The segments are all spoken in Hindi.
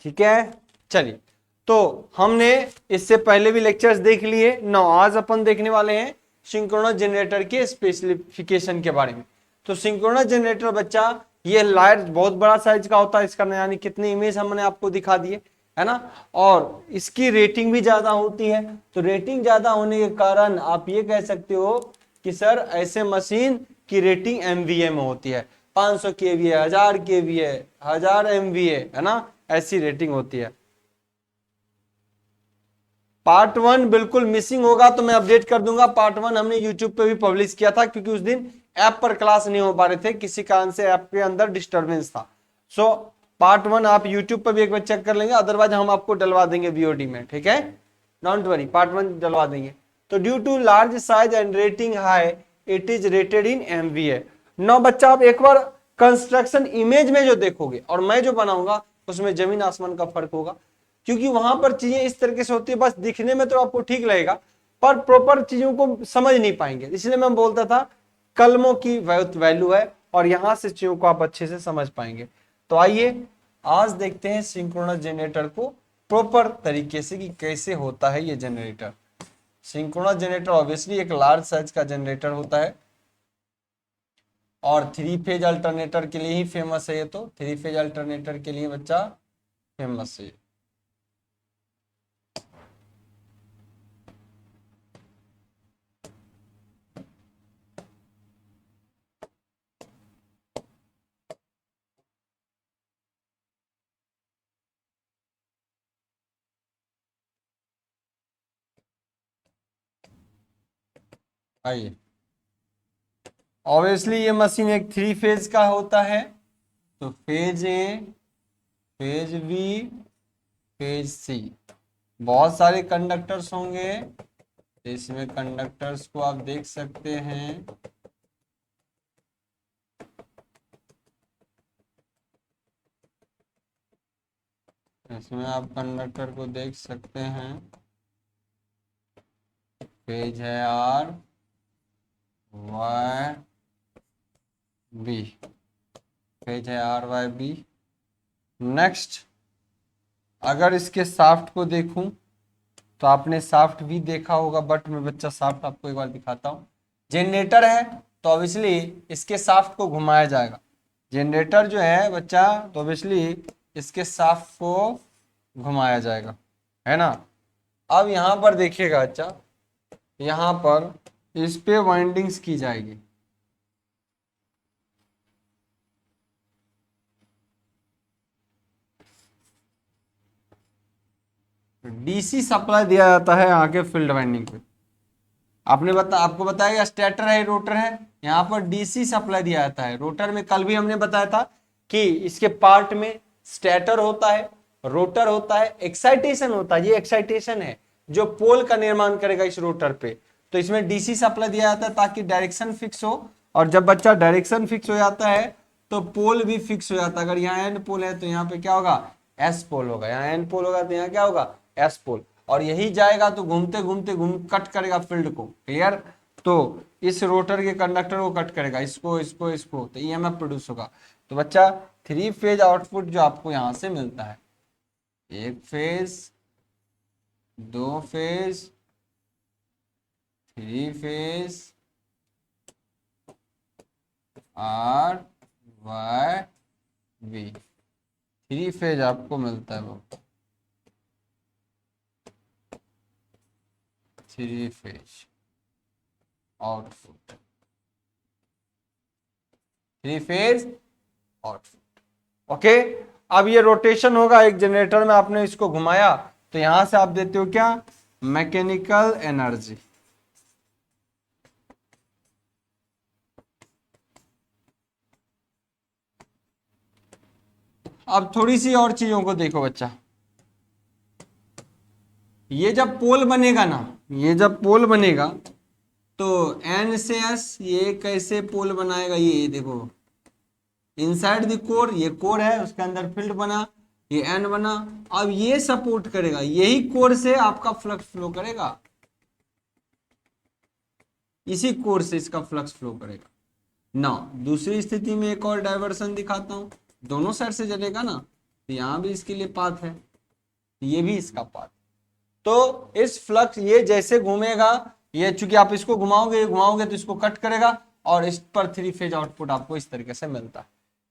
ठीक है, चलिए। तो हमने इससे पहले भी लेक्चर्स देख लिए। नौ आज अपन देखने वाले हैं सिंक्रोनस जनरेटर के स्पेसिफिकेशन के बारे में। तो सिंक्रोनस जनरेटर बच्चा ये लाइट बहुत बड़ा साइज का होता है इसका, यानी कितनी इमेज हमने आपको दिखा दिए है ना, और इसकी रेटिंग भी ज्यादा होती है। तो रेटिंग ज्यादा होने के कारण आप ये कह सकते हो कि सर ऐसे मशीन की रेटिंग एमवीए में होती है, 500 केवीए, 1000 केवीए, 1000 एमवीए, है ना, ऐसी रेटिंग होती है। पार्ट 1 बिल्कुल मिसिंग होगा तो मैं अपडेट कर दूंगा। पार्ट 1 हमने यूट्यूब पे भी पब्लिश किया था, क्योंकि उस दिन ऐप पर क्लास नहीं हो पा रहे थे, किसी कारण से ऐप के अंदर डिस्टरबेंस था। सो पार्ट 1 आप यूट्यूब पर भी एक बार चेक कर लेंगे, अदरवाइज हम आपको डलवा देंगे वीओडी में, ठीक है, डोंट वरी, पार्ट 1 डलवा देंगे। तो due to large size and rating high it is rated in MVA. नौ बच्चा आप एक बार कंस्ट्रक्शन इमेज में जो देखोगे और मैं जो बनाऊंगा उसमें जमीन आसमान का फर्क होगा, क्योंकि वहां पर चीजें इस तरीके से होती है, बस दिखने में तो आपको ठीक लगेगा पर प्रॉपर चीजों को समझ नहीं पाएंगे। इसलिए मैं बोलता था कलमों की वैल्यू है, और यहां से चीजों को आप अच्छे से समझ पाएंगे। तो आइए आज देखते हैं सिंक्रोनस जनरेटर को प्रॉपर तरीके से कि कैसे होता है ये जनरेटर। सिंक्रोनस जनरेटर ऑब्वियसली एक लार्ज साइज का जनरेटर होता है, और 3 फेज अल्टरनेटर के लिए ही फेमस है ये। तो 3 फेज अल्टरनेटर के लिए बच्चा फेमस है। आइए, ऑब्वियसली ये मशीन एक 3 फेज का होता है। तो phase A, phase B, phase C, बहुत सारे कंडक्टर्स होंगे। इसमें कंडक्टर्स को आप देख सकते हैं। इसमें आप कंडक्टर को देख सकते हैं। फेज है आर वाई बी, फेज है आर वाई बी। नेक्स्ट अगर इसके शाफ्ट को देखूं तो आपने शाफ्ट भी देखा होगा, बट मैं बच्चा शाफ्ट आपको एक बार दिखाता हूं। जनरेटर है तो ऑब्वियसली इसके शाफ्ट को घुमाया जाएगा। जनरेटर जो है बच्चा, तो ऑब्वियसली इसके शाफ्ट को घुमाया जाएगा, है ना। अब यहां पर देखिएगा बच्चा, यहां पर इस पे वाइंडिंग्स की जाएगी। डीसी सप्लाई दिया जाता है यहाँ के फील्ड वाइंडिंग पे। आपको बताया गया स्टेटर है, रोटर है, यहाँ पर डीसी सप्लाई दिया जाता है। रोटर में कल भी हमने बताया था कि इसके पार्ट में स्टेटर होता है, रोटर होता है, एक्साइटेशन होता है। ये एक्साइटेशन है जो पोल का निर्माण करेगा इस रोटर पे। तो इसमें डीसी सप्लाई दिया जाता है ताकि डायरेक्शन फिक्स हो, और जब बच्चा डायरेक्शन फिक्स हो जाता है तो पोल भी फिक्स हो जाता है। अगर यहाँ एन पोल है तो यहाँ पे क्या होगा, एस पोल होगा। यहाँ एन पोल होगा तो यहाँ क्या होगा, एस पोल। और यही जाएगा तो घूमते घूमते कट करेगा फील्ड को। क्लियर। तो इस रोटर के कंडक्टर को कट करेगा, इसको इसको इसको, तो ईएमएफ प्रोड्यूस होगा। तो बच्चा 3 फेज आउटपुट जो आपको यहां से मिलता है, 1 phase, 2 phase, 3 phase, R Y B, 3 phase आपको मिलता है वो। 3 phase output, 3 phase output. Okay. अब ये रोटेशन होगा, एक जनरेटर में आपने इसको घुमाया तो यहां से आप देते हो क्या, मैकेनिकल एनर्जी। अब थोड़ी सी और चीजों को देखो बच्चा, ये जब पोल बनेगा ना, ये जब पोल बनेगा तो एन से एस ये कैसे पोल बनाएगा, ये देखो इनसाइड द कोर, ये कोर है उसके अंदर फील्ड बना, ये एन बना। अब ये सपोर्ट करेगा, यही कोर से आपका फ्लक्स फ्लो करेगा, इसी कोर से इसका फ्लक्स फ्लो करेगा ना। दूसरी स्थिति में एक और डाइवर्सन दिखाता हूं, दोनों साइड से चलेगा ना। तो यहाँ भी इसके लिए पाथ है, ये भी इसका पाथ। तो इस फ्लक्स ये जैसे घूमेगा, ये चूंकि आप इसको घुमाओगे तो इसको कट करेगा और इस पर 3 फेज आउटपुट आपको इस तरीके से मिलता है।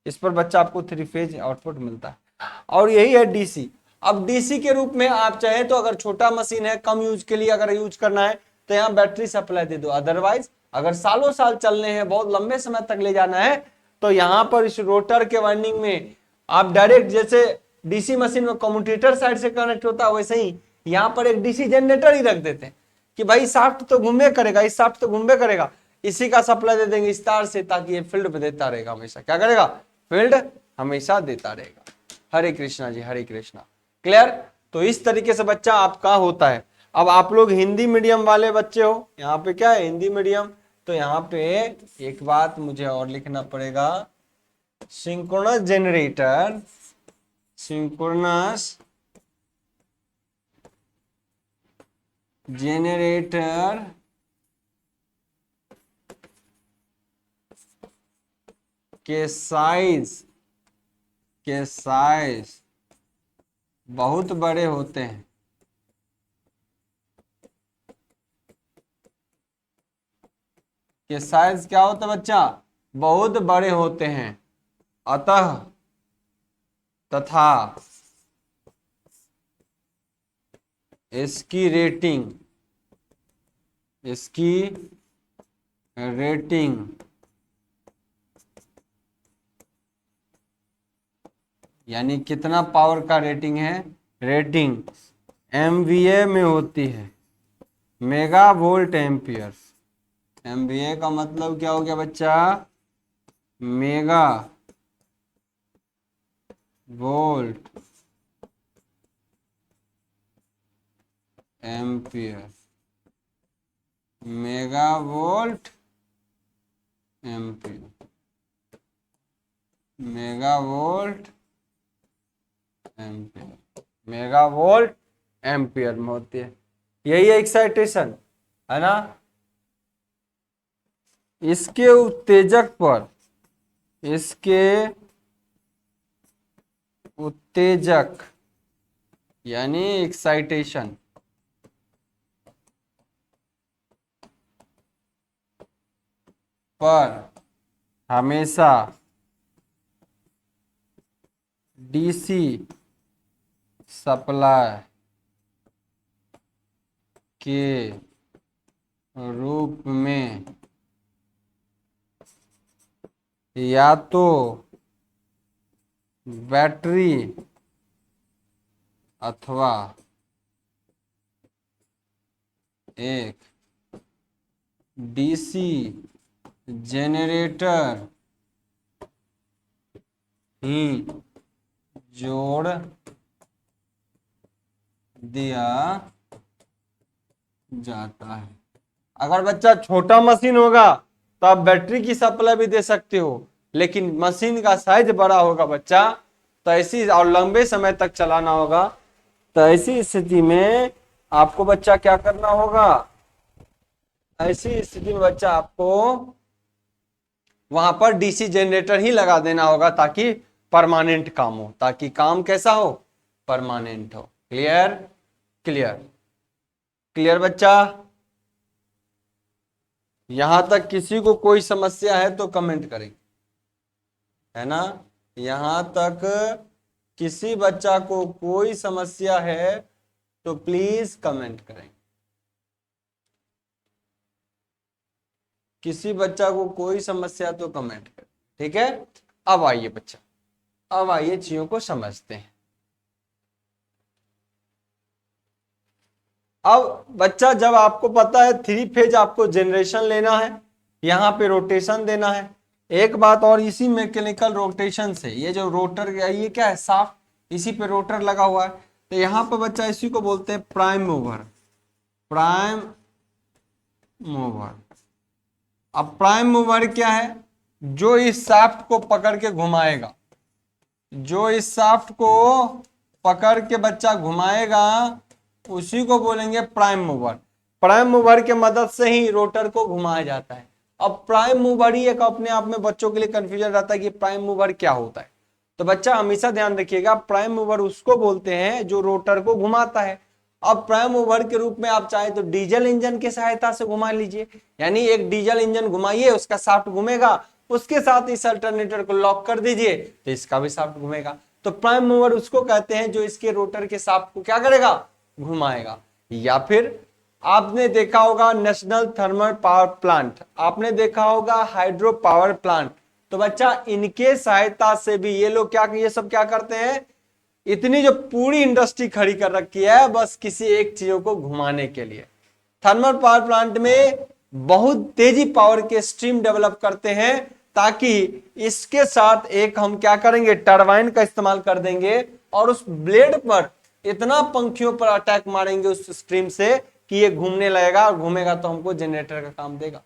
इस पर बच्चा आपको 3 फेज आउटपुट मिलता है। और यही है डीसी। अब डीसी के रूप में आप चाहे तो अगर छोटा मशीन है, कम यूज के लिए अगर यूज करना है तो यहाँ बैटरी सप्लाई दे दो। अदरवाइज अगर सालों साल चलने हैं, बहुत लंबे समय तक ले जाना है, तो यहाँ पर इस रोटर के वाइंडिंग में आप डायरेक्ट, जैसे डीसी मशीन में कम्यूटेटर साइड से कनेक्ट होता है, वैसे ही यहाँ पर एक डीसी जनरेटर ही रख देते हैं कि भाई शाफ्ट तो घूमे करेगा, इस शाफ्ट तो घूमे करेगा, इसी का सप्लाई दे देंगे इस तार से, ताकि ये फील्ड पे देता रहेगा हमेशा। क्या करेगा? फील्ड हमेशा देता रहेगा। हरे कृष्णा जी, हरे कृष्णा। क्लियर? तो इस तरीके से बच्चा आपका होता है। अब आप लोग हिंदी मीडियम वाले बच्चे हो, यहाँ पे क्या है? हिंदी मीडियम। तो यहाँ पे एक बात मुझे और लिखना पड़ेगा, सिंक्रोनस जनरेटर, सिंक्रोनस जनरेटर के साइज बहुत बड़े होते हैं। के साइज क्या होता है बच्चा? बहुत बड़े होते हैं। अतः तथा इसकी रेटिंग यानी कितना पावर का रेटिंग है? रेटिंग MVA में होती है, मेगा वोल्ट एम्पियर। MVA का मतलब क्या हो गया बच्चा? Mega volt ampere, mega volt ampere, mega volt ampere, mega volt ampere में होती है। यही एक्साइटेशन है ना। इसके उत्तेजक यानी एक्साइटेशन पर हमेशा डीसी सप्लाई के रूप में या तो बैटरी अथवा एक डीसी जनरेटर ही जोड़ दिया जाता है। अगर बच्चा छोटा मशीन होगा तो आप बैटरी की सप्लाई भी दे सकते हो, लेकिन मशीन का साइज बड़ा होगा बच्चा, तो ऐसी और लंबे समय तक चलाना होगा, तो ऐसी स्थिति में आपको बच्चा क्या करना होगा? ऐसी स्थिति में बच्चा आपको वहां पर डीसी जनरेटर ही लगा देना होगा, ताकि परमानेंट काम हो, ताकि काम कैसा हो? परमानेंट हो। क्लियर? क्लियर? क्लियर बच्चा? यहां तक किसी को कोई समस्या है तो कमेंट करें, है ना। यहां तक किसी बच्चा को कोई समस्या है तो प्लीज कमेंट करें। किसी बच्चा को कोई समस्या तो कमेंट करें। ठीक है। अब आइए बच्चा, अब आइए चीजों को समझते हैं। अब बच्चा जब आपको पता है 3 फेज आपको जनरेशन लेना है, यहां पे रोटेशन देना है। एक बात और, इसी मैकेनिकल रोटेशन से ये जो रोटर, ये क्या है? शाफ्ट, इसी पे रोटर लगा हुआ है। तो यहां पर बच्चा इसी को बोलते हैं प्राइम मूवर। Prime mover. अब प्राइम मूवर क्या है? जो इस शाफ्ट को पकड़ के घुमाएगा, जो इस शाफ्ट को पकड़ के बच्चा घुमाएगा, उसी को बोलेंगे प्राइम मूवर। प्राइम मूवर के मदद से ही रोटर को घुमाया जाता है। अब प्राइम मूवर ही एक अपने आप में बच्चों के लिए कंफ्यूजन रहता है कि प्राइम मूवर क्या होता है। तो बच्चा हमेशा ध्यान रखिएगा, प्राइम मूवर उसको बोलते हैं जो रोटर को घुमाता है। अब प्राइम मूवर के रूप में आप चाहे तो डीजल इंजन की सहायता से घुमा लीजिए, यानी एक डीजल इंजन घुमाइए, उसका शाफ्ट घूमेगा, उसके साथ इस अल्टरनेटर को लॉक कर दीजिए तो इसका भी शाफ्ट घूमेगा। तो प्राइम मूवर उसको कहते हैं जो इसके रोटर के शाफ्ट को क्या करेगा, घुमाएगा। या फिर आपने देखा होगा नेशनल थर्मल पावर प्लांट, आपने देखा होगा हाइड्रो पावर प्लांट, तो बच्चा इनके सहायता से भी ये लोग क्या, ये सब क्या करते हैं, इतनी जो पूरी इंडस्ट्री खड़ी कर रखी है बस किसी एक चीजों को घुमाने के लिए। थर्मल पावर प्लांट में बहुत तेजी पावर के स्ट्रीम डेवलप करते हैं, ताकि इसके साथ एक हम क्या करेंगे, टरबाइन का इस्तेमाल कर देंगे और उस ब्लेड पर इतना पंखियों पर अटैक मारेंगे उस स्ट्रीम से कि ये घूमने लगेगा, और घूमेगा तो हमको जनरेटर का काम देगा।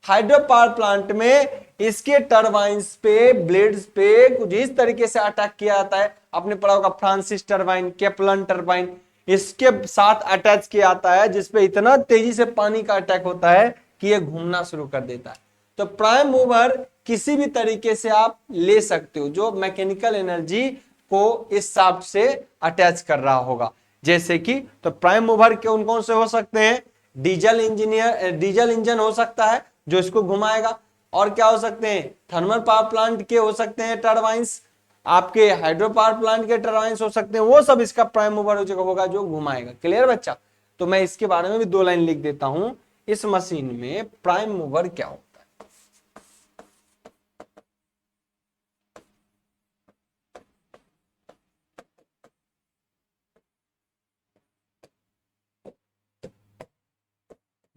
हाइड्रो पावर प्लांट में इसके टरबाइंस पे, ब्लेड्स पे कुछ इस तरीके से अटैक किया जाता है, आपने पढ़ा होगा फ्रांसिस टरबाइन, केपलन टरबाइन, इसके साथ अटैच किया जाता है, जिसपे इतना तेजी से पानी का अटैक होता है कि ये घूमना शुरू कर देता है। तो प्राइम मूवर किसी भी तरीके से आप ले सकते हो जो मैकेनिकल एनर्जी को इस शाफ्ट से अटैच कर रहा होगा। जैसे कि तो प्राइम मूवर कौन कौन से हो सकते हैं, डीजल इंजन हो सकता है जो इसको घुमाएगा, और क्या हो सकते हैं, थर्मल पावर प्लांट के हो सकते हैं टरबाइंस, आपके हाइड्रो पावर प्लांट के टरबाइंस हो सकते हैं, वो सब इसका प्राइम मूवर होगा जो घुमाएगा। क्लियर बच्चा? तो मैं इसके बारे में भी 2 लाइन लिख देता हूं, इस मशीन में प्राइम मूवर क्या होता है।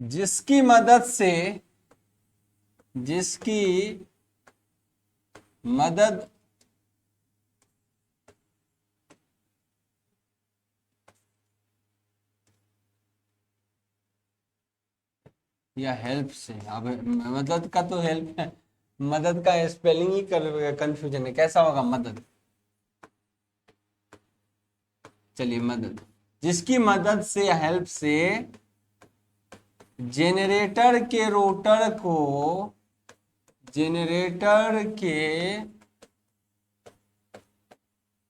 जिसकी मदद या हेल्प से, अब मदद का तो हेल्प है, मदद का स्पेलिंग ही कंफ्यूजन है, कैसा होगा मदद, चलिए मदद, जिसकी मदद से या हेल्प से जेनरेटर के रोटर को, जेनरेटर के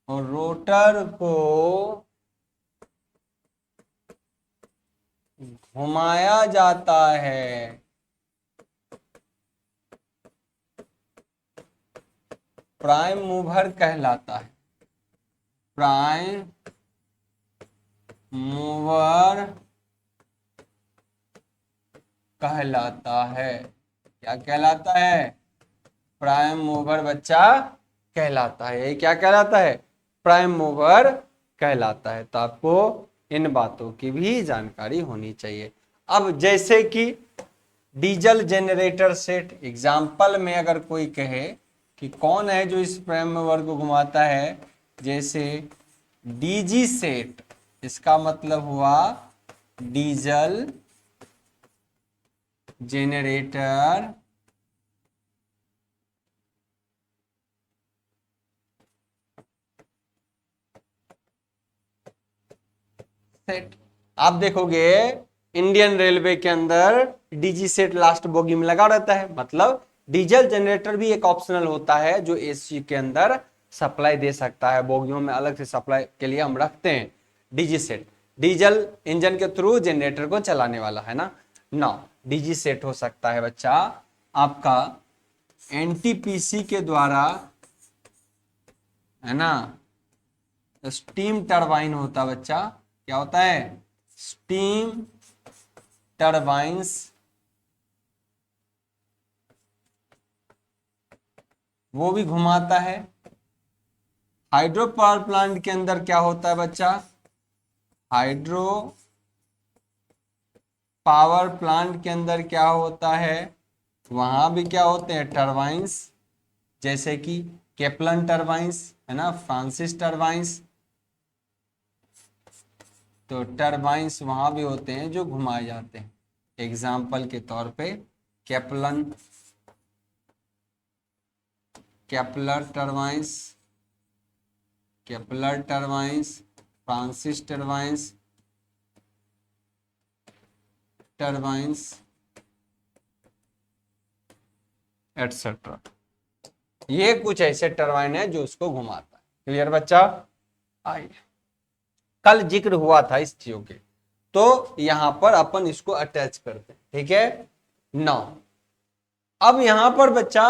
और रोटर को घुमाया जाता है, प्राइम मूवर कहलाता है। प्राइम मूवर कहलाता है। क्या कहलाता है? प्राइम मूवर बच्चा कहलाता है। ये क्या कहलाता है? प्राइम मूवर कहलाता है। तो आपको इन बातों की भी जानकारी होनी चाहिए। अब जैसे कि डीजल जनरेटर सेट, एग्जाम्पल में अगर कोई कहे कि कौन है जो इस प्राइम मूवर को घुमाता है, जैसे डीजी सेट, इसका मतलब हुआ डीजल जेनरेटर सेट। आप देखोगे इंडियन रेलवे के अंदर डीजी सेट लास्ट बोगी में लगा रहता है, मतलब डीजल जनरेटर भी एक ऑप्शनल होता है जो एसी के अंदर सप्लाई दे सकता है। बोगियों में अलग से सप्लाई के लिए हम रखते हैं डीजी सेट, डीजल इंजन के थ्रू जनरेटर को चलाने वाला है ना। डीजी सेट हो सकता है बच्चा आपका एनटीपीसी के द्वारा, है ना, स्टीम टरबाइन होता बच्चा। क्या होता है? स्टीम टरबाइंस, वो भी घुमाता है। हाइड्रो पावर प्लांट के अंदर क्या होता है बच्चा? हाइड्रो पावर प्लांट के अंदर क्या होता है? वहां भी क्या होते हैं? टरबाइंस, जैसे कि केपलन टरबाइंस, है ना, फ्रांसिस टरबाइंस। तो टरबाइंस वहां भी होते हैं जो घुमाए जाते हैं। एग्जाम्पल के तौर पे Kaplan, Kepler turbines, Kepler turbines, Francis turbines, turbines et cetera. ये कुछ ऐसे टरबाइन है जो उसको घुमाता है। क्लियर बच्चा? आइए, कल जिक्र हुआ था इस चीजों के, तो यहां पर अपन इसको अटैच करते हैं, ठीक है। नौ, अब यहां पर बच्चा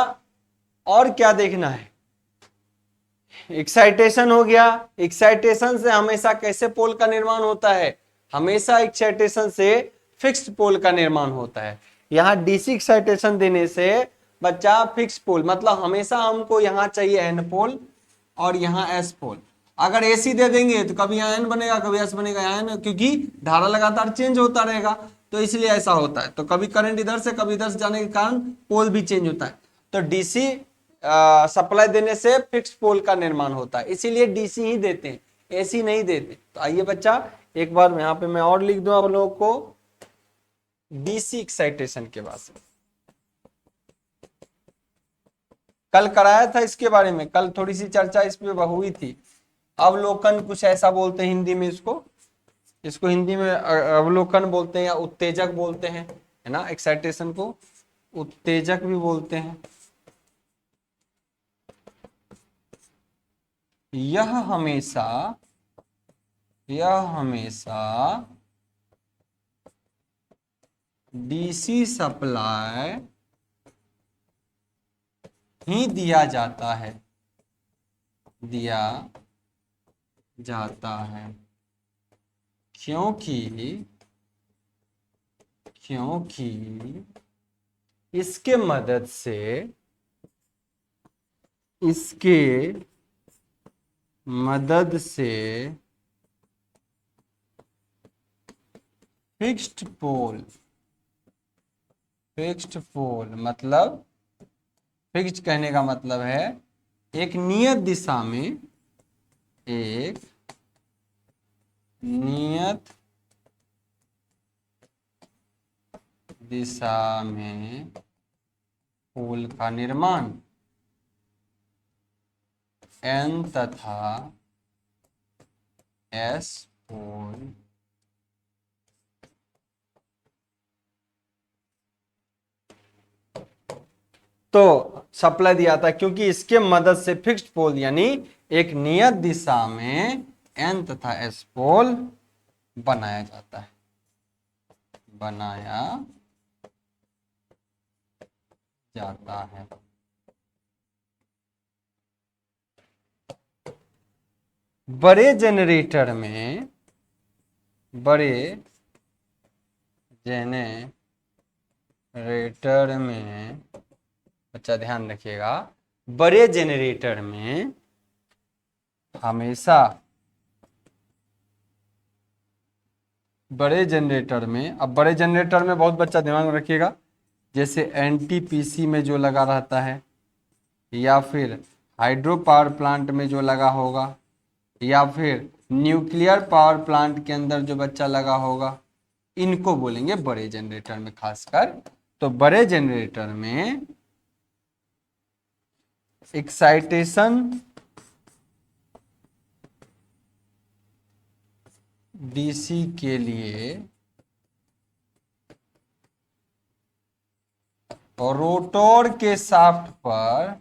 और क्या देखना है, एक्साइटेशन हो गया। एक्साइटेशन से हमेशा कैसे पोल का निर्माण होता है, हमेशा एक्साइटेशन से फिक्स्ड पोल का निर्माण होता है। यहां डीसी एक्साइटेशन देने से बच्चा फिक्स पोल, मतलब हमेशा हमको यहां चाहिए एन पोल और यहां एस पोल। अगर एसी दे देंगे तो कभी यहाँ एन बनेगा, कभी एस बनेगा, यहाँ एन, क्योंकि धारा लगातार चेंज होता रहेगा, तो इसलिए ऐसा होता है। तो कभी करंट इधर से कभी इधर से जाने के कारण पोल भी चेंज होता है। तो डीसी सप्लाई देने से फिक्स पोल का निर्माण होता है, इसीलिए डीसी ही देते हैं, एसी नहीं देते। तो आइए बच्चा, एक बार यहाँ पे मैं और लिख दूं आप लोगों को डीसी एक्साइटेशन के बाद से। कल कराया था इसके बारे में, कल थोड़ी सी चर्चा इस पे हुई थी। अवलोकन कुछ ऐसा बोलते हैं हिंदी में इसको, इसको हिंदी में अवलोकन बोलते हैं या उत्तेजक बोलते हैं, है ना। एक्साइटेशन को उत्तेजक भी बोलते हैं। यह हमेशा डीसी सप्लाई ही दिया जाता है, क्योंकि इसके मदद से फिक्स्ड पोल मतलब फिक्स्ड कहने का मतलब है एक नियत दिशा में पोल का निर्माण एन तथा एस पोल तो सप्लाई दिया था, क्योंकि इसके मदद से फिक्स्ड पोल यानी एक नियत दिशा में एन तथा एस पोल बनाया जाता है, बड़े जनरेटर में बच्चा ध्यान रखिएगा, बड़े जनरेटर में हमेशा अब बड़े जनरेटर में बहुत बच्चा दिमाग में रखिएगा, जैसे एनटीपीसी में जो लगा रहता है, या फिर हाइड्रो पावर प्लांट में जो लगा होगा, या फिर न्यूक्लियर पावर प्लांट के अंदर जो बच्चा लगा होगा, इनको बोलेंगे बड़े जनरेटर में खासकर। तो बड़े जनरेटर में एक्साइटेशन डीसी के लिए और रोटर के शाफ्ट पर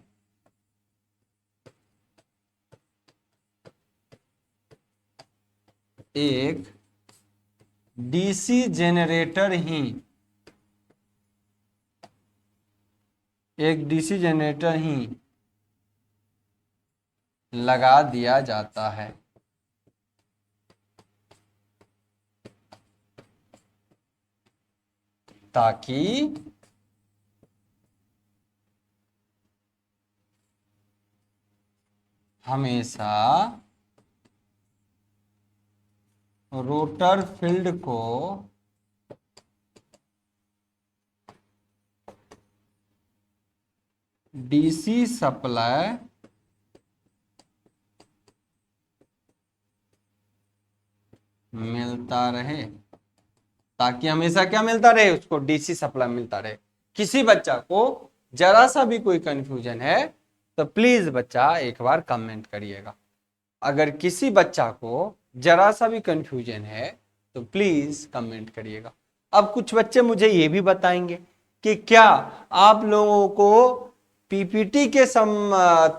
एक डीसी जनरेटर ही लगा दिया जाता है, ताकि हमेशा रोटर फील्ड को डीसी सप्लाई मिलता रहे, ताकि हमेशा क्या मिलता रहे, उसको डीसी सप्लाई मिलता रहे। किसी बच्चा को जरा सा भी कोई कंफ्यूजन है तो प्लीज बच्चा एक बार कमेंट करिएगा। अगर किसी बच्चा को जरा सा भी कंफ्यूजन है तो प्लीज कमेंट करिएगा। अब कुछ बच्चे मुझे ये भी बताएंगे कि क्या आप लोगों को पीपीटी के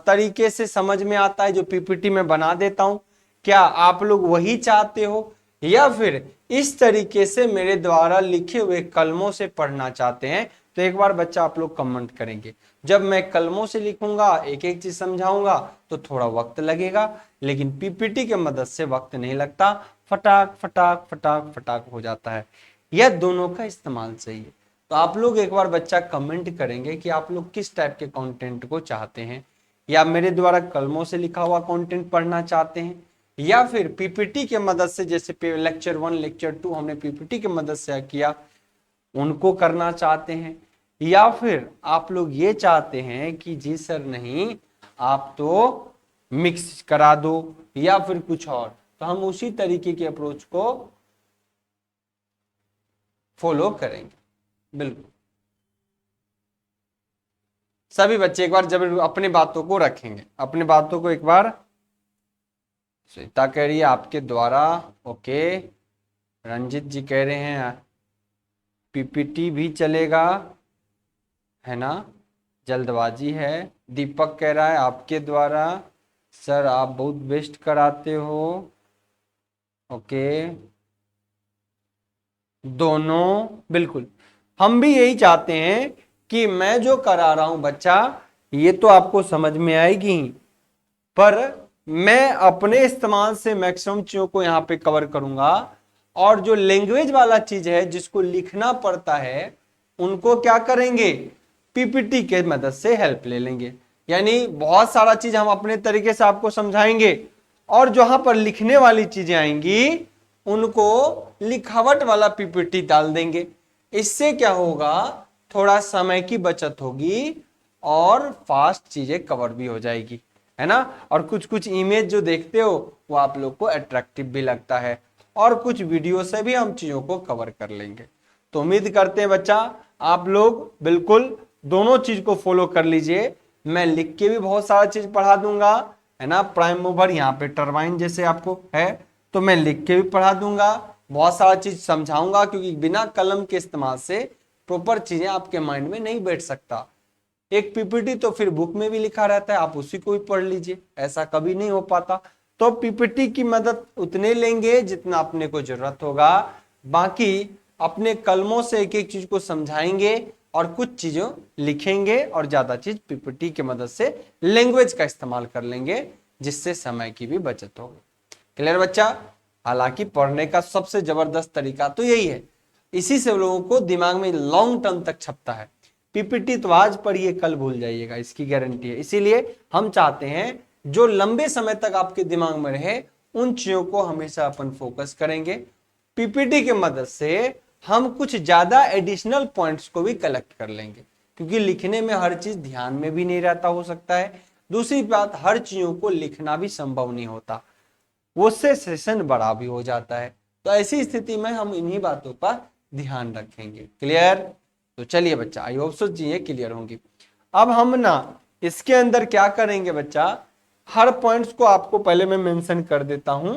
तरीके से समझ में आता है जो पीपीटी में बना देता हूं, क्या आप लोग वही चाहते हो या फिर इस तरीके से मेरे द्वारा लिखे हुए कलमों से पढ़ना चाहते हैं? तो एक बार बच्चा आप लोग कमेंट करेंगे। जब मैं कलमों से लिखूंगा, एक एक चीज समझाऊंगा तो थोड़ा वक्त लगेगा, लेकिन पीपीटी के मदद से वक्त नहीं लगता, फटाक फटाक फटाक फटाक हो जाता है। यह दोनों का इस्तेमाल सही है। तो आप लोग एक बार बच्चा कमेंट करेंगे कि आप लोग किस टाइप के कंटेंट को चाहते हैं, या मेरे द्वारा कलमों से लिखा हुआ कंटेंट पढ़ना चाहते हैं, या फिर पीपीटी के मदद से, जैसे लेक्चर 1 लेक्चर 2 हमने पीपीटी के मदद से किया, उनको करना चाहते हैं, या फिर आप लोग ये चाहते हैं कि जी सर नहीं आप तो मिक्स करा दो या फिर कुछ और, तो हम उसी तरीके के अप्रोच को फॉलो करेंगे। बिल्कुल सभी बच्चे एक बार जब अपनी बातों को रखेंगे, अपनी बातों को एक बार, श्वेता कह रही है आपके द्वारा, ओके, रंजित जी कह रहे हैं पीपीटी भी चलेगा, है ना, जल्दबाजी है। दीपक कह रहा है आपके द्वारा, सर आप बहुत बेस्ट कराते हो, ओके, दोनों, बिल्कुल हम भी यही चाहते हैं कि मैं जो करा रहा हूं बच्चा ये तो आपको समझ में आएगी, पर मैं अपने इस्तेमाल से मैक्सिमम चीजों को यहां पे कवर करूंगा, और जो लैंग्वेज वाला चीज है जिसको लिखना पड़ता है उनको क्या करेंगे, पीपीटी के मदद से हेल्प ले लेंगे। यानी बहुत सारा चीज हम अपने तरीके से आपको समझाएंगे, और जहां पर लिखने वाली चीजें आएंगी उनको लिखावट वाला पीपीटी डाल देंगे। इससे क्या होगा, थोड़ा समय की बचत होगी और फास्ट चीजें कवर भी हो जाएगी, है ना। और कुछ कुछ इमेज जो देखते हो वो आप लोग को अट्रैक्टिव भी लगता है, और कुछ वीडियो से भी हम चीजों को कवर कर लेंगे। तो उम्मीद करते हैं बच्चा आप लोग बिल्कुल दोनों चीज को फॉलो कर लीजिए। मैं लिख के भी बहुत सारा चीज पढ़ा दूंगा, है ना, प्राइम मूवर यहाँ पे टरबाइन जैसे आपको है, तो मैं लिख के भी पढ़ा दूंगा, बहुत सारा चीज समझाऊंगा, क्योंकि बिना कलम के इस्तेमाल से प्रॉपर चीजें आपके माइंड में नहीं बैठ सकता। एक पीपीटी तो फिर बुक में भी लिखा रहता है, आप उसी को भी पढ़ लीजिए, ऐसा कभी नहीं हो पाता। तो पीपीटी की मदद उतने लेंगे जितना अपने को जरूरत होगा, बाकी अपने कलमों से एक एक चीज को समझाएंगे और कुछ चीजों लिखेंगे, और ज्यादा चीज पीपीटी की मदद से लैंग्वेज का इस्तेमाल कर लेंगे, जिससे समय की भी बचत होगी। क्लियर बच्चा? हालांकि पढ़ने का सबसे जबरदस्त तरीका तो यही है, इसी से लोगों को दिमाग में लॉन्ग टर्म तक छपता है। पीपीटी तो आज पढ़िए कल भूल जाइएगा, इसकी गारंटी है। इसीलिए हम चाहते हैं जो लंबे समय तक आपके दिमाग में रहे उन चीजों को हमेशा अपन फोकस करेंगे। पीपीटी की मदद से हम कुछ ज्यादा एडिशनल पॉइंट्स को भी कलेक्ट कर लेंगे, क्योंकि लिखने में हर चीज ध्यान में भी नहीं रहता हो सकता है। दूसरी बात, हर चीजों को लिखना भी संभव नहीं होता, उससे सेशन बड़ा भी हो जाता है। तो ऐसी स्थिति में हम इन्हीं बातों पर ध्यान रखेंगे। क्लियर? तो चलिए बच्चा, आई होप सो चीजें क्लियर होंगी। अब हम ना इसके अंदर क्या करेंगे बच्चा, हर पॉइंट्स को आपको पहले मैं मेंशन कर देता हूं,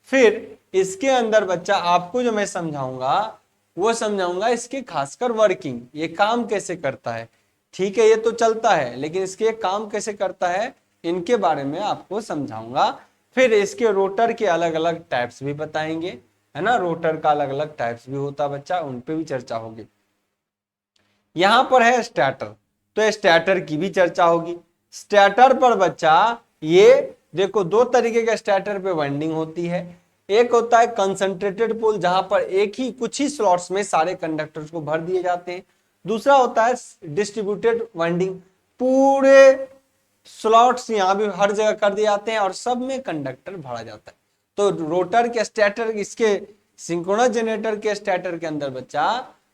फिर इसके अंदर बच्चा आपको जो मैं समझाऊंगा वो समझाऊंगा इसके खासकर वर्किंग, ये काम कैसे करता है। ठीक है, ये तो चलता है, लेकिन इसके काम कैसे करता है इनके बारे में आपको समझाऊंगा। फिर इसके रोटर के अलग अलग टाइप्स भी बताएंगे, है ना, रोटर का अलग अलग टाइप्स भी होता है बच्चा, उन पे भी चर्चा होगी। यहां पर है स्टैटर, तो स्टैटर की भी चर्चा होगी। स्टैटर पर बच्चा ये देखो दो तरीके के स्टैटर पे वाइंडिंग होती है। एक होता है कंसंट्रेटेड पुल, जहां पर एक ही कुछ ही स्लॉट्स में सारे कंडक्टर्स को भर दिए जाते हैं। दूसरा होता है डिस्ट्रीब्यूटेड वाइंडिंग, पूरे स्लॉट्स यहां भी हर जगह कर दिए जाते हैं और सब में कंडक्टर भरा जाता है। तो रोटर के स्टैटर, इसके सिंक्रोनस जनरेटर के स्टैटर के अंदर बच्चा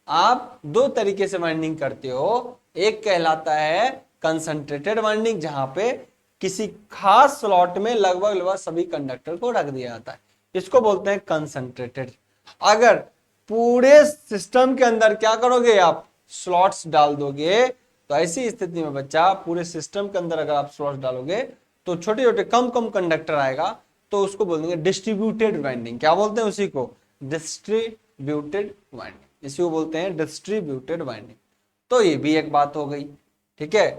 आप दो तरीके से वाइंडिंग करते हो। एक कहलाता है कंसंट्रेटेड वाइंडिंग, जहां पे किसी खास स्लॉट में लगभग सभी कंडक्टर को रख दिया जाता है, इसको बोलते हैं कंसंट्रेटेड। अगर पूरे सिस्टम के अंदर क्या करोगे, आप स्लॉट्स डाल दोगे, तो ऐसी स्थिति में बच्चा पूरे सिस्टम के अंदर अगर आप स्लॉट्स डालोगे तो छोटे छोटे कम कम कंडक्टर आएगा, तो उसको बोल देंगे डिस्ट्रीब्यूटेड वाइंडिंग। क्या बोलते हैं उसी को? डिस्ट्रीब्यूटेड वाइंडिंग, इसी को बोलते हैं डिस्ट्रीब्यूटेड वाइंडिंग। तो ये भी एक बात हो गई, ठीक है।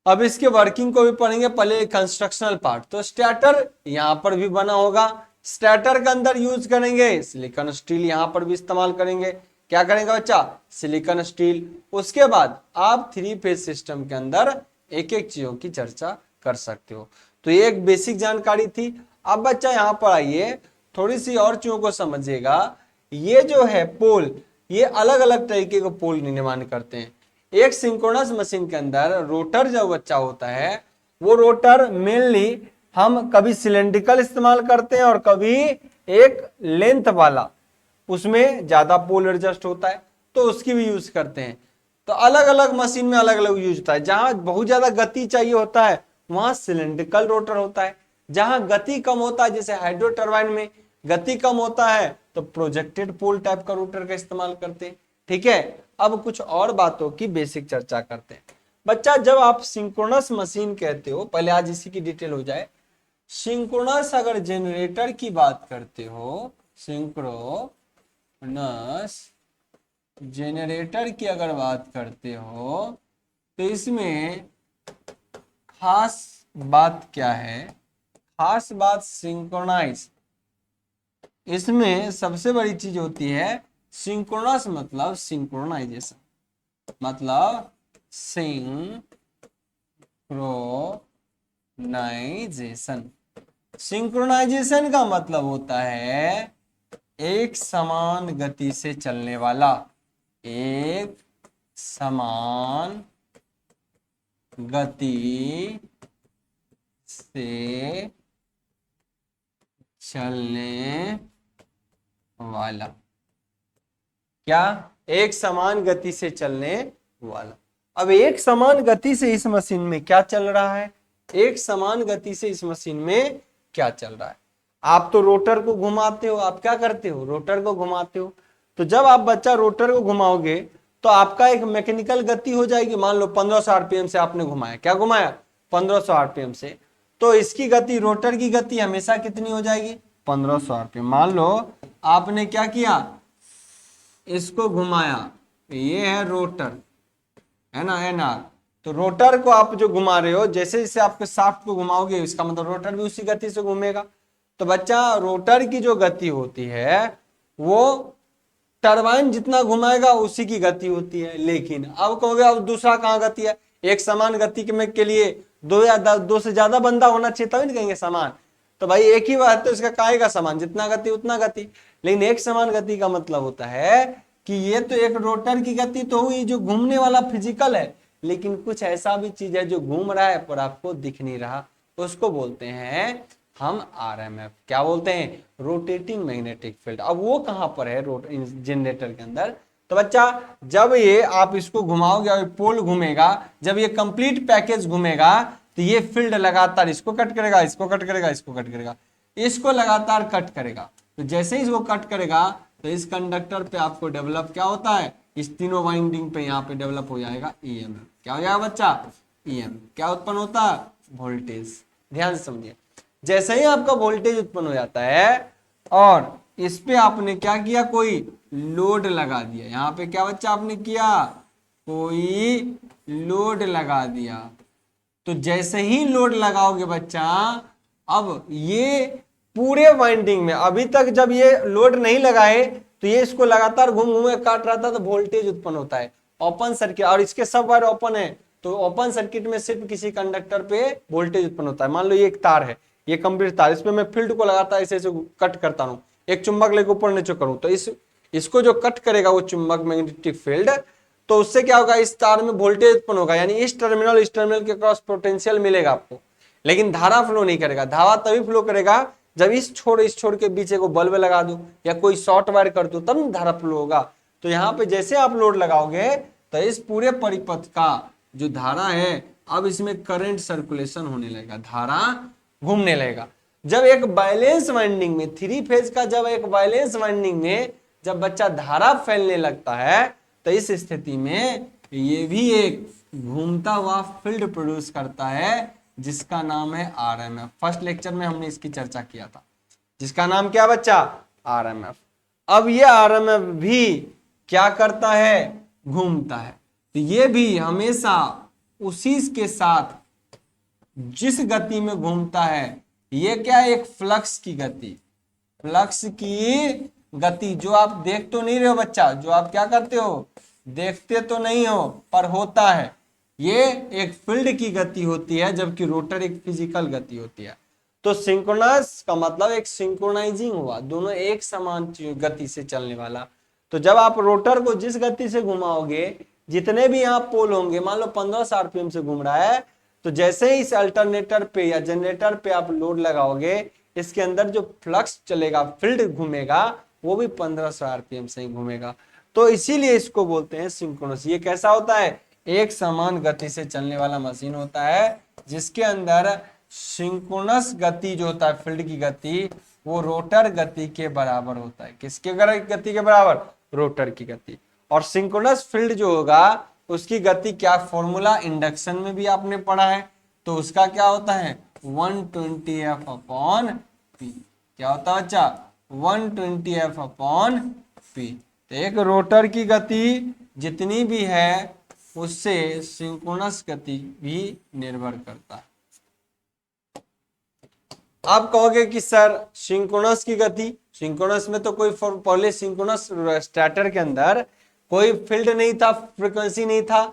अब इसके वर्किंग को भी पढ़ेंगे, पहले कंस्ट्रक्शनल पार्ट। तो स्टार्टर यहां पर भी बना होगा, स्टार्टर के अंदर यूज करेंगे सिलिकॉन स्टील, यहां पर भी इस्तेमाल करेंगे। क्या करेंगे बच्चा? Silicon steel. उसके बाद आप 3 फेज सिस्टम के अंदर एक एक चीजों की चर्चा कर सकते हो। तो ये एक बेसिक जानकारी थी। अब बच्चा यहां पर आइए, थोड़ी सी और चीजों को समझिएगा। ये जो है पोल, ये अलग अलग तरीके के पोल निर्माण करते हैं। एक सिंक्रोनस मशीन के अंदर रोटर जो बच्चा होता है, वो रोटर मेनली हम कभी सिलेंड्रिकल इस्तेमाल करते हैं और कभी एक लेंथ वाला, उसमें ज्यादा पोल एडजस्ट होता है तो उसकी भी यूज करते हैं। तो अलग अलग मशीन में अलग अलग यूज होता है। जहां बहुत ज्यादा गति चाहिए होता है वहां सिलेंड्रिकल रोटर होता है, जहां गति कम होता है जैसे हाइड्रो टरबाइन में गति कम होता है तो प्रोजेक्टेड पोल टाइप का रोटर का इस्तेमाल करते हैं। ठीक है, अब कुछ और बातों की बेसिक चर्चा करते हैं। बच्चा जब आप सिंक्रोनस मशीन कहते हो, पहले आज इसी की डिटेल हो जाए। सिंक्रोनस अगर जनरेटर की बात करते हो, सिंक्रोनस जनरेटर की अगर बात करते हो तो इसमें खास बात क्या है? खास बात सिंक्रोनाइज, इसमें सबसे बड़ी चीज होती है सिंक्रोनस मतलब सिंक्रोनाइजेशन, मतलब सिंक्रोनाइजेशन। सिंक्रोनाइजेशन का मतलब होता है एक समान गति से चलने वाला, एक समान गति से चलने वाला। क्या? एक समान गति से चलने वाला। अब एक समान गति से इस मशीन में क्या चल रहा है? एक समान गति से इस मशीन में क्या चल रहा है? आप तो रोटर को घुमाते हो, आप क्या करते हो? रोटर को घुमाते हो। तो जब आप बच्चा रोटर को घुमाओगे तो आपका एक मैकेनिकल गति हो जाएगी। मान लो 1500 आरपीएम से आपने घुमाया, क्या घुमाया? 1500 आरपीएम से। तो इसकी गति, रोटर की गति हमेशा कितनी हो जाएगी? 1500 आरपीएम। मान लो आपने क्या किया, इसको घुमाया, ये है रोटर, है ना, एनआर। तो रोटर को आप जो घुमा रहे हो, जैसे जैसे आपके शाफ्ट को घुमाओगे इसका मतलब रोटर भी उसी गति से घूमेगा। तो बच्चा रोटर की जो गति होती है वो टरबाइन जितना घुमाएगा उसी की गति होती है। लेकिन अब कहोगे अब दूसरा कहाँ गति है? एक समान गति के लिए दो से ज्यादा बंदा होना चाहिए तभी नहीं कहेंगे समान। तो भाई एक ही बात है, तो इसका काहेगा समान, जितना गति उतना गति। लेकिन एक समान गति का मतलब होता है कि ये तो एक रोटर की गति तो हुई जो घूमने वाला फिजिकल है, लेकिन कुछ ऐसा भी चीज है जो घूम रहा है पर आपको दिख नहीं रहा, उसको बोलते हैं हम आरएमएफ। क्या बोलते हैं? Rotating magnetic field. अब वो कहां पर है जनरेटर के अंदर? तो बच्चा जब ये आप इसको घुमाओगे और पोल घूमेगा, जब ये कंप्लीट पैकेज घूमेगा तो ये फील्ड लगातार इसको कट करेगा, इसको कट करेगा, इसको कट करेगा, इसको लगातार कट करेगा। तो जैसे ही इसको कट करेगा तो इस कंडक्टर पे आपको डेवलप क्या होता है? इस तीनों वाइंडिंग पे यहाँ पे डेवलप हो जाएगा ईएमएफ। क्या हो जाएगा बच्चा? ईएमएफ। क्या उत्पन्न होता है? वोल्टेज। ध्यान से समझिए, जैसे ही आपका वोल्टेज उत्पन्न हो जाता है और इस पे आपने क्या किया, कोई लोड लगा दिया। यहाँ पे क्या बच्चा आपने किया? कोई लोड लगा दिया। तो जैसे ही लोड लगाओगे बच्चा, अब ये पूरे वाइंडिंग में, अभी तक जब ये लोड नहीं लगाए तो ये इसको लगातार घूम घूम के काट रहा था तो वोल्टेज उत्पन्न होता है। ओपन सर्किट, और इसके सब वायर ओपन है तो ओपन सर्किट में सिर्फ किसी कंडक्टर पे वोल्टेज उत्पन्न होता है। मान लो ये एक तार है, ये कंप्लीट तार, इस पे मैं फील्ड को लगातार ऐसे ऐसे कट करता हूँ, एक चुंबक लेकर ऊपर नीचे करूँ तो इसको जो कट करेगा वो चुंबक मैग्नेटिक फील्ड, तो उससे क्या होगा? इस तार में वोल्टेज उत्पन्न होगा, यानी इस टर्मिनल के क्रॉस पोटेंशियल मिलेगा आपको। लेकिन धारा फ्लो नहीं करेगा। धारा तभी फ्लो करेगा जब इस छोर के बीच को बल्ब लगा दो या कोई शॉर्ट वायर कर दो, तब धारा फ्लो होगा। तो यहाँ पे जैसे आप लोड लगाओगे तो इस पूरे परिपथ का जो धारा है, अब इसमें करंट सर्कुलेशन होने लगेगा, धारा घूमने लगेगा। जब एक बैलेंस वाइंडिंग में, 3 फेज का जब एक बैलेंस वाइंडिंग में जब बच्चा धारा फैलने लगता है तो इस स्थिति में ये भी एक घूमता हुआ फील्ड प्रोड्यूस करता है जिसका नाम है आरएमएफ। फर्स्ट लेक्चर में हमने इसकी चर्चा किया था, जिसका नाम क्या बच्चा? आरएमएफ। अब ये आरएमएफ भी क्या करता है? घूमता है। तो ये भी हमेशा उसी के साथ जिस गति में घूमता है, ये क्या है, एक फ्लक्स की गति। फ्लक्स की गति जो आप देख तो नहीं रहे हो बच्चा, जो आप क्या करते हो, देखते तो नहीं हो पर होता है, ये एक फील्ड की गति होती है, जबकि रोटर एक फिजिकल गति होती है। तो सिंक्रोनस का मतलब एक सिंक्रोनाइजिंग हुआ, दोनों एक समान गति से चलने वाला। तो जब आप रोटर को जिस गति से घुमाओगे, जितने भी यहाँ पोल होंगे, मान लो 1500 आरपीएम से घूम रहा है, तो जैसे ही इस अल्टरनेटर पे या जनरेटर पे आप लोड लगाओगे, इसके अंदर जो फ्लक्स चलेगा, फील्ड घूमेगा, वो भी 1500 आरपीएम से ही घूमेगा। तो इसीलिए इसको बोलते हैं सिंक्रोनस। ये कैसा होता है, एक समान गति से चलने वाला मशीन होता है, जिसके अंदर सिंक्रोनस गति जो होता है, फील्ड की गति, वो रोटर गति के बराबर होता है। किसके गति के बराबर, रोटर की गति। और सिंक्रोनस फील्ड जो होगा, उसकी गति क्या, फॉर्मूला इंडक्शन में भी आपने पढ़ा है, तो उसका क्या होता है, 120F अपॉन पी। क्या होता है बच्चा, 120F अपॉन पी। तो एक रोटर की गति जितनी भी है, उससे सिंक्रोनस गति भी निर्भर करता है। आप कहोगे कि सर सिंक्रोनस की गति, सिंक्रोनस में तो कोई पहले सिंक्रोनस स्टार्टर के अंदर कोई फील्ड नहीं था, फ्रीक्वेंसी नहीं था,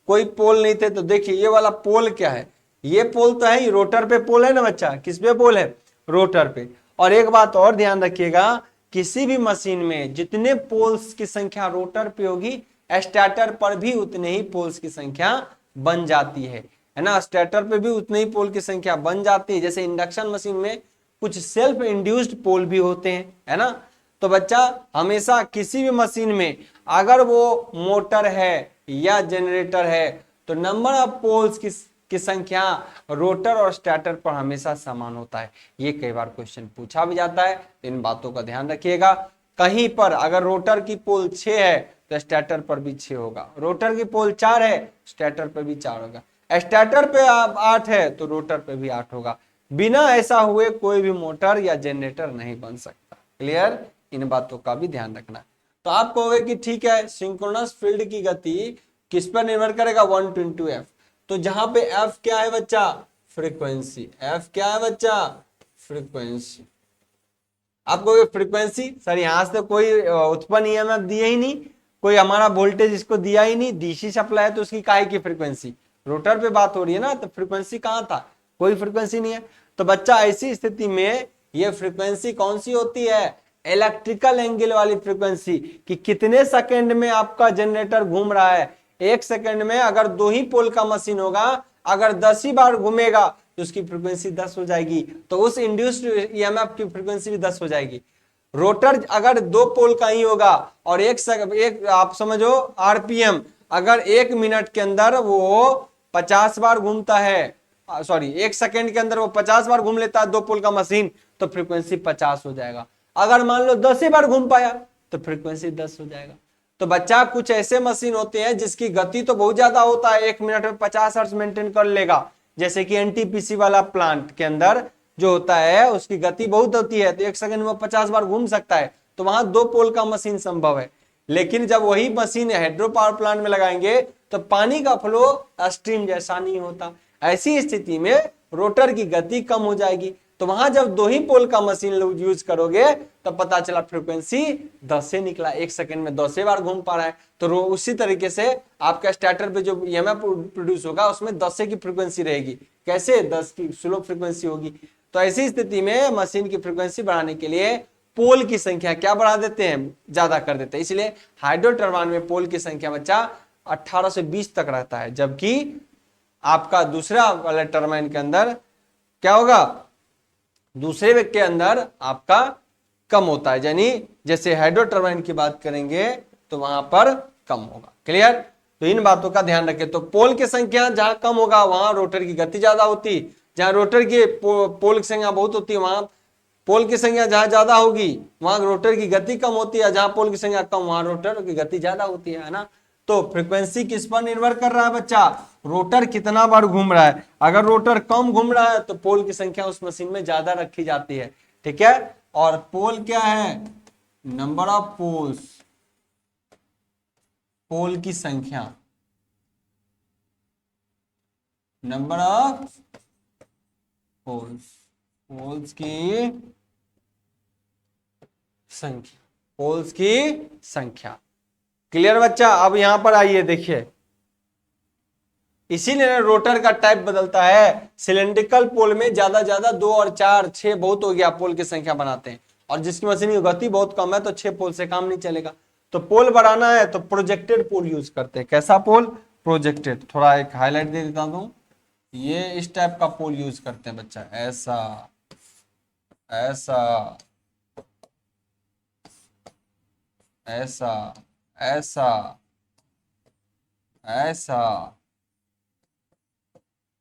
कोई पोल नहीं थे। तो देखिए ये वाला पोल क्या है, ये पोल तो है ही, रोटर पे पोल है ना बच्चा, किस पे पोल है, रोटर पे। और एक बात और ध्यान रखिएगा, किसी भी मशीन में जितने पोल्स की संख्या रोटर पे होगी, स्टार्टर पर भी उतने ही पोल्स की संख्या बन जाती है ना, स्टार्टर पे भी उतने ही पोल की संख्या बन जाती है। जैसे इंडक्शन मशीन में कुछ सेल्फ इंड्यूस्ड पोल भी होते हैं, है ना। तो बच्चा हमेशा किसी भी मशीन में अगर वो मोटर है या जनरेटर है, तो नंबर ऑफ पोल्स की संख्या रोटर और स्टार्टर पर हमेशा समान होता है। ये कई बार क्वेश्चन पूछा भी जाता है, तो इन बातों का ध्यान रखिएगा। कहीं पर अगर रोटर की पोल 6 है, तो स्टार्टर पर भी 6 होगा। रोटर की पोल 4 है, स्टार्टर पर भी 4 होगा। स्टार्टर पे 8 है, तो रोटर पे भी 8 होगा। बिना ऐसा हुए कोई भी मोटर या जनरेटर नहीं बन सकता। क्लियर, इन बातों का भी ध्यान रखना। तो आप कहोगे कि ठीक है, सिंक्रोनस फील्ड की गति किस पर निर्भर करेगा, 120F। तो जहां पे F क्या है बच्चा, फ्रीक्वेंसी। F क्या है बच्चा, फ्रीक्वेंसी। आप कहोगे फ्रीक्वेंसी, सर यहां से कोई उत्पन्न ईएमएफ दिए ही नहीं, कोई हमारा वोल्टेज इसको दिया ही नहीं, डीसी सप्लाई है, तो उसकी काहे की फ्रीक्वेंसी, रोटर पे बात हो रही है ना, तो फ्रीक्वेंसी कहां था, कोई फ्रीक्वेंसी नहीं है। तो बच्चा ऐसी स्थिति में ये फ्रीक्वेंसी कौन सी होती है, इलेक्ट्रिकल एंगल वाली फ्रीक्वेंसी, कि कितने सेकंड में आपका जनरेटर घूम रहा है। 1 सेकंड में अगर 2 ही पोल का मशीन होगा, अगर 10 ही बार घूमेगा, तो उसकी फ्रीक्वेंसी 10 हो जाएगी, तो उस इंड्यूस्ड ईएमएफ की फ्रीक्वेंसी भी 10 हो जाएगी। रोटर अगर 2 पोल का ही होगा और एक आप समझो आरपीएम, अगर 1 मिनट के अंदर वो 50 बार घूमता है, सॉरी 1 सेकंड के अंदर वो 50 बार घूम लेता है 2 पोल का मशीन, तो फ्रीक्वेंसी 50 हो जाएगा। अगर मान लो 10 ही बार घूम पाया, तो फ्रीक्वेंसी 10 हो जाएगा। तो बच्चा कुछ ऐसे मशीन होते हैं जिसकी गति तो बहुत ज्यादा होता है, 1 मिनट में 50 हर्ट्ज मेंटेन कर लेगा, जैसे कि एनटीपीसी वाला प्लांट के अंदर जो होता है उसकी गति बहुत होती है, तो 1 सेकंड में 50 बार घूम सकता है, तो वहां 2 पोल का मशीन संभव है। लेकिन जब वही मशीन हाइड्रो पावर प्लांट में लगाएंगे, तो पानी का फ्लो स्ट्रीम जैसा नहीं होता। ऐसी स्थिति में रोटर की गति कम हो जाएगी, तो वहां जब 2 ही पोल का मशीन यूज करोगे, तो पता चला फ्रीक्वेंसी 10 से निकला, 1 सेकंड में 10 बार घूम पा रहा है। तो उसी तरीके से आपका स्टार्टर पे जो ईएमएफ प्रोड्यूस होगा, उसमें 10 की फ्रीक्वेंसी रहेगी। कैसे, 10 की स्लो फ्रीक्वेंसी होगी। तो ऐसी स्थिति में मशीन की फ्रीक्वेंसी बढ़ाने के लिए पोल की संख्या क्या बढ़ा देते हैं, ज्यादा कर देते हैं। इसलिए हाइड्रो टरबाइन में पोल की संख्या बच्चा 18 से 20 तक रहता है, जबकि आपका दूसरा वाले टरबाइन के अंदर क्या होगा, दूसरे के अंदर आपका कम होता है। यानी जैसे हाइड्रो टरबाइन की बात करेंगे तो वहां पर कम होगा। क्लियर, तो इन बातों का ध्यान रखें। तो पोल की संख्या जहां कम होगा, वहां रोटर की गति ज्यादा होती। जहां रोटर की पोल की संख्या बहुत होती है, वहां पोल की संख्या जहां ज्यादा होगी, वहां रोटर की गति कम होती है। जहां पोल की संख्या कम, वहां रोटर की गति ज्यादा होती है ना। तो फ्रीक्वेंसी किस पर निर्भर कर रहा है बच्चा, रोटर कितना बार घूम रहा है। अगर रोटर कम घूम रहा है, तो पोल की संख्या उस मशीन में ज्यादा रखी जाती है। ठीक है, और पोल क्या है, नंबर ऑफ पोल्स, पोल की संख्या। नंबर ऑफ पोल्स की संख्या, पोल्स की संख्या। क्लियर बच्चा? अब यहां पर आइए देखिए, इसीलिए रोटर का टाइप बदलता है। सिलेंड्रिकल पोल में ज्यादा ज्यादा 2 और 4 6 बहुत हो गया, पोल की संख्या बनाते हैं। और जिसकी मशीन की गति बहुत कम है तो 6 पोल से काम नहीं चलेगा। तो पोल बढ़ाना है तो प्रोजेक्टेड पोल यूज करते हैं। कैसा पोल? प्रोजेक्टेड। थोड़ा एक हाईलाइट दे देता हूं, ये इस टाइप का पोल यूज करते हैं बच्चा, ऐसा ऐसा ऐसा ऐसा ऐसा,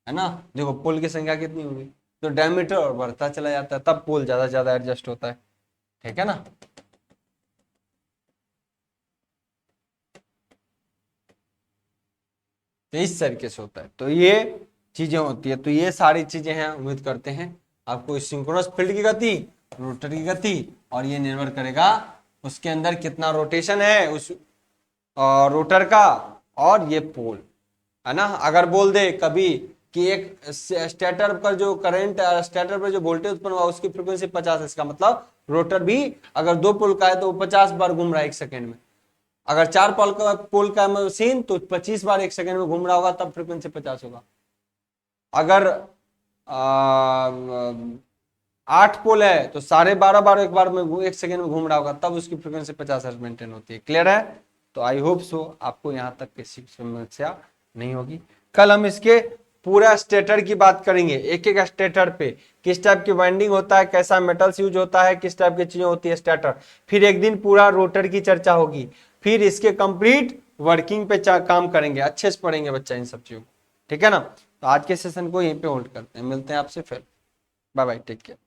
है ना? देखो पोल की संख्या कितनी होगी, तो डायमीटर और बढ़ता चला जाता है, तब पोल ज्यादा ज्यादा एडजस्ट होता है। ठीक है ना? तो इस तरीके से होता है। तो ये चीजें होती है। तो ये सारी चीजें हैं। उम्मीद करते हैं आपको सिंक्रोनस फील्ड की गति, रोटर की गति, और ये निर्भर करेगा उसके अंदर कितना रोटेशन है उस रोटर का, और ये पोल, है ना? अगर बोल दे कभी कि एक स्टेटर पर जो करंट, स्टेटर पर जो वोल्टेज उत्पन्न हुआ उसकी फ्रीक्वेंसी 50 है, इसका मतलब रोटर भी अगर 2 पोल का है तो वो 50 बार घूम रहा है 1 सेकेंड में। अगर 4 पोल का मशीन तो 25 बार 1 सेकेंड में घूम रहा होगा, तब फ्रीक्वेंसी 50 होगा। अगर 8 पोल है तो 12.5 बार एक बार में 1 सेकेंड में घूम रहा होगा, तब उसकी फ्रीक्वेंसी 50 हर्ट्ज मेंटेन होती है। क्लियर है? तो आई होप सो आपको यहाँ तक किसी समस्या नहीं होगी। कल हम इसके पूरा स्टेटर की बात करेंगे, एक एक स्टेटर पे किस टाइप की वाइंडिंग होता है, कैसा मेटल्स यूज होता है, किस टाइप की चीजें होती है स्टेटर। फिर एक दिन पूरा रोटर की चर्चा होगी, फिर इसके कंप्लीट वर्किंग पे काम करेंगे, अच्छे से पढ़ेंगे बच्चा इन सब चीजों को। ठीक है ना? तो आज के सेशन को यहीं पे होल्ड करते हैं, मिलते हैं आपसे फिर। Bye bye, take care.